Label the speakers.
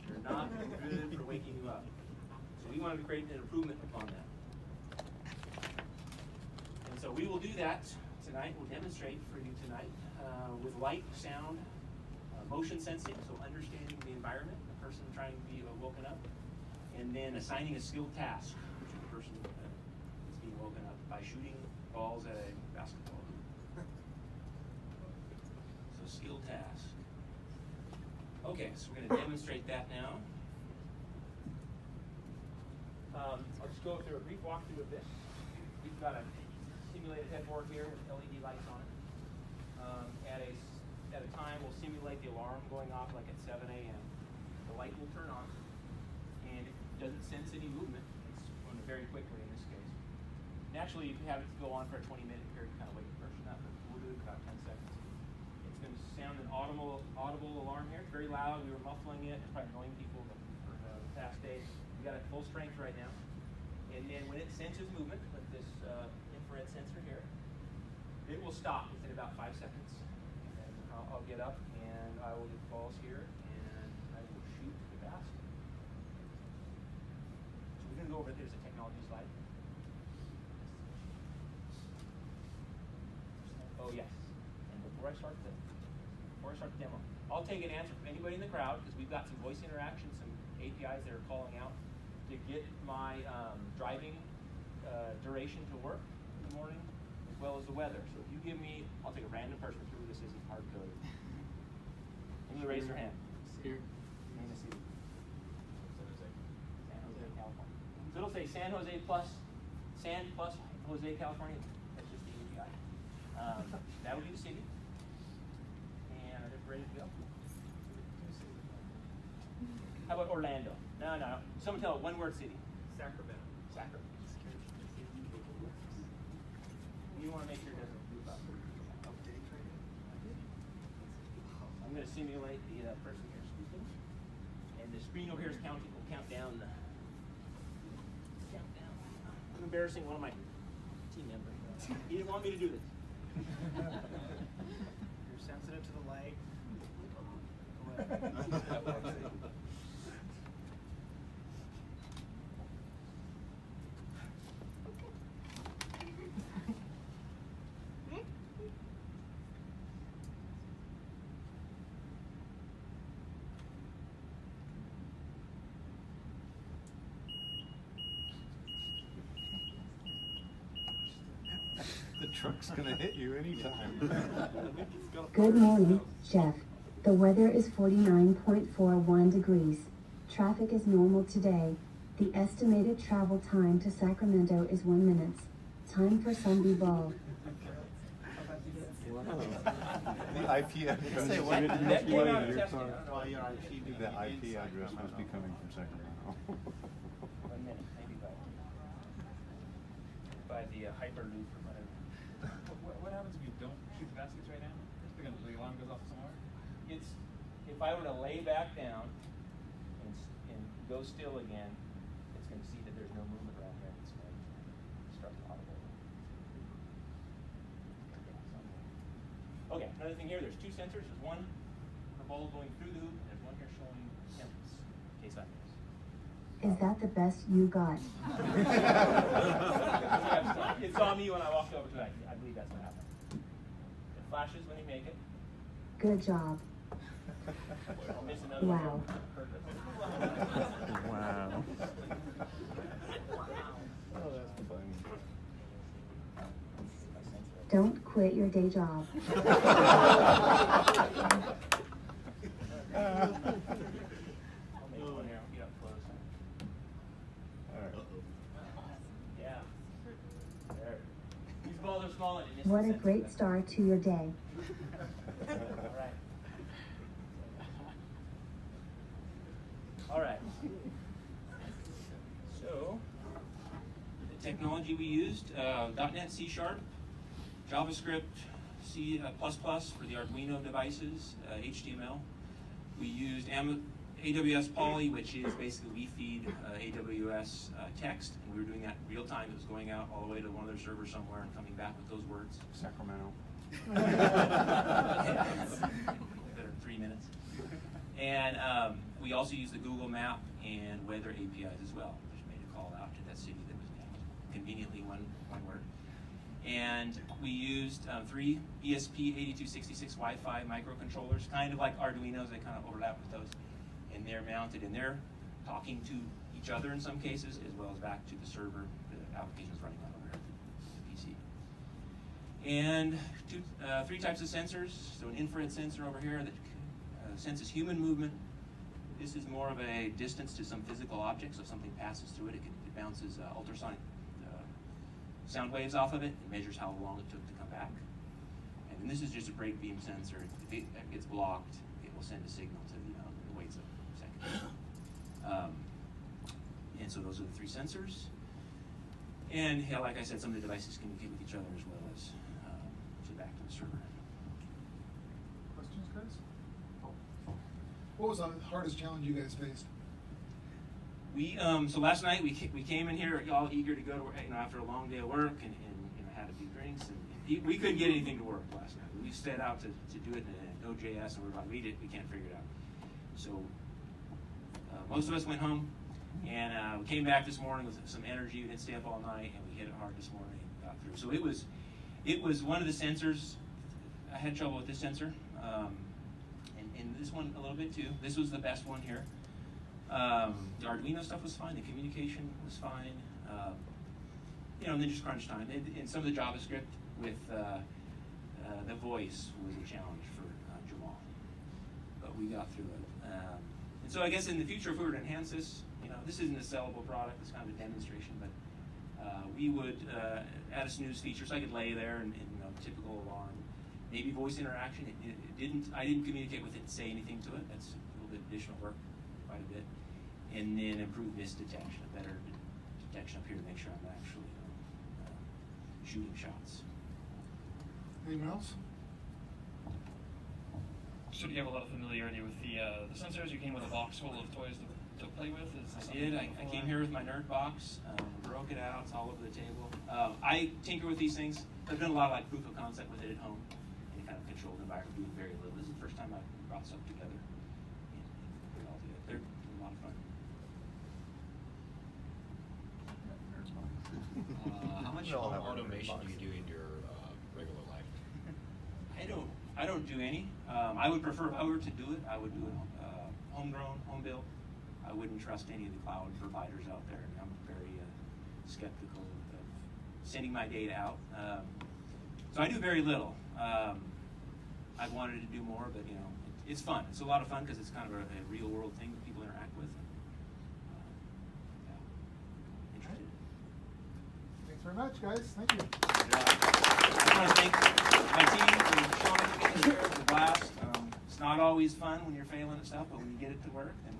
Speaker 1: They're not good for waking you up. So we wanted to create an improvement upon that. And so we will do that tonight. We'll demonstrate for you tonight with light, sound, motion sensing, so understanding the environment, the person trying to be woken up, and then assigning a skilled task to the person that's being woken up by shooting balls at a basketball hoop. So skilled task. Okay, so we're going to demonstrate that now. I'll just go through a brief walkthrough of this. We've got a simulated headboard here with LED lights on it. At a time, we'll simulate the alarm going off like at 7 a.m. The light will turn on, and if it doesn't sense any movement, it's going very quickly in this case. Naturally, if you have it to go on for a 20-minute period, kind of wake the person up, but we'll do it about 10 seconds. It's going to sound an audible alarm here. It's very loud. We were muffling it. It's probably annoying people for the past days. We got it full strength right now. And then when it senses movement, with this infrared sensor here, it will stop within about 5 seconds. And then I'll get up and I will get the balls here and I will shoot the basket. So we're going to go over, there's a technology slide. Oh yes. And before I start the demo, I'll take an answer from anybody in the crowd because we've got some voice interaction, some APIs that are calling out to get my driving duration to work in the morning, as well as the weather. So if you give me, I'll take a random person through this isn't hard coded. I'm gonna raise their hand.
Speaker 2: Here.
Speaker 1: Name the city. San Jose, California. So it'll say San Jose plus Jose, California. That's just the API. That would be the city. And are they ready to go? How about Orlando? No. Someone tell it, one word city.
Speaker 2: Sacramento.
Speaker 1: You want to make sure it doesn't move up. I'm going to simulate the person here speaking. And the screen over here is counting. We'll count down. I'm embarrassing one of my team members. He didn't want me to do this.
Speaker 2: You're sensitive to the light.
Speaker 3: The truck's gonna hit you anytime.
Speaker 4: Good morning, Jeff. The weather is 49.41 degrees. Traffic is normal today. The estimated travel time to Sacramento is 1 minute. Time for some b-ball.
Speaker 3: Wow. The IP address.
Speaker 1: Say what? That came out of testing. I don't know.
Speaker 3: The IP address must be coming from Sacramento.
Speaker 1: 1 minute, maybe by the Hyperloop or whatever.
Speaker 2: What happens if you don't shoot the baskets right now? The alarm goes off somewhere?
Speaker 1: It's if I were to lay back down and go still again, it's going to see that there's no movement around here. It's going to start to audible. Okay, another thing here. There's two sensors. There's one for the ball going through the hoop, and there's one here showing temps. In case I miss.
Speaker 4: Is that the best you got?
Speaker 1: It saw me when I walked over to it. I believe that's what happened. It flashes when you make it.
Speaker 4: Good job.
Speaker 1: I'll miss another
Speaker 4: Wow.
Speaker 1: one on purpose.
Speaker 3: Wow. Oh, that's funny.
Speaker 4: Don't quit your day job.
Speaker 1: I'll make one here. I'll get up close. Yeah. There. These balls are small and
Speaker 4: What a great start to your day.
Speaker 1: All right. So, the technology we used, .NET C#, JavaScript, C++ for the Arduino devices, HTML. We used AWS Poly, which is basically we feed AWS text, and we were doing that in real time. It was going out all the way to one of their servers somewhere and coming back with those words.
Speaker 3: Sacramento.
Speaker 1: Yeah. Better than 3 minutes. And we also use the Google Map and weather APIs as well. Just made a call out to that city that was named, conveniently one word. And we used 3 ESP8266 Wi-Fi microcontrollers, kind of like Arduinos. They kind of overlap with those. And they're mounted, and they're talking to each other in some cases, as well as back to the server the application's running on over here, the PC. And 3 types of sensors. So an infrared sensor over here that senses human movement. This is more of a distance to some physical object, so if something passes through it, it bounces ultrasonic sound waves off of it. It measures how long it took to come back. And then this is just a break beam sensor. If it gets blocked, it will send a signal to the it waits a second. And so those are the 3 sensors. And yeah, like I said, some of the devices communicate with each other as well as back to the server.
Speaker 5: Questions, guys? What was the hardest challenge you guys faced?
Speaker 1: We so last night we came in here all eager to go to work, after a long day of work and had a few drinks, and we couldn't get anything to work last night. We set out to do it in Node.js, and we can't figure it out. So most of us went home, and we came back this morning with some energy. We didn't stay up all night, and we hit it hard this morning and got through. So it was one of the sensors. I had trouble with this sensor, and this one a little bit too. This was the best one here. The Arduino stuff was fine. The communication was fine. And then just crunch time. And some of the JavaScript with the voice was a challenge for Jamal, but we got through it. And so I guess in the future, if we were to enhance this, this isn't a sellable product. It's kind of a demonstration, but we would add a snooze feature, so I could lay there and typical alarm, maybe voice interaction. I didn't communicate with it and say anything to it. That's a little bit additional work, quite a bit. And then improve miss detection, a better detection up here to make sure I'm actually shooting shots.
Speaker 5: Anyone else?
Speaker 2: So do you have a lot of familiarity with the sensors? You came with a box full of toys to play with?
Speaker 1: I did. I came here with my nerd box, broke it out. It's all over the table. I tinker with these things. I've done a lot of proof of concept with it at home in a kind of controlled environment, doing very little. This is the first time I brought stuff together and put it all together. They're a lot of fun.
Speaker 6: How much automation do you do in your regular life?
Speaker 1: I don't do any. I would prefer, if I were to do it, I would do it homegrown, home built. I wouldn't trust any of the cloud providers out there. I'm very skeptical of sending my data out. So I do very little. I've wanted to do more, but it's fun. It's a lot of fun because it's kind of a real world thing that people interact with. Interested.
Speaker 5: Thanks very much, guys. Thank you.
Speaker 1: I want to thank my team for showing up to get here. It was a blast. It's not always fun when you're failing at stuff, but when you get it to work, then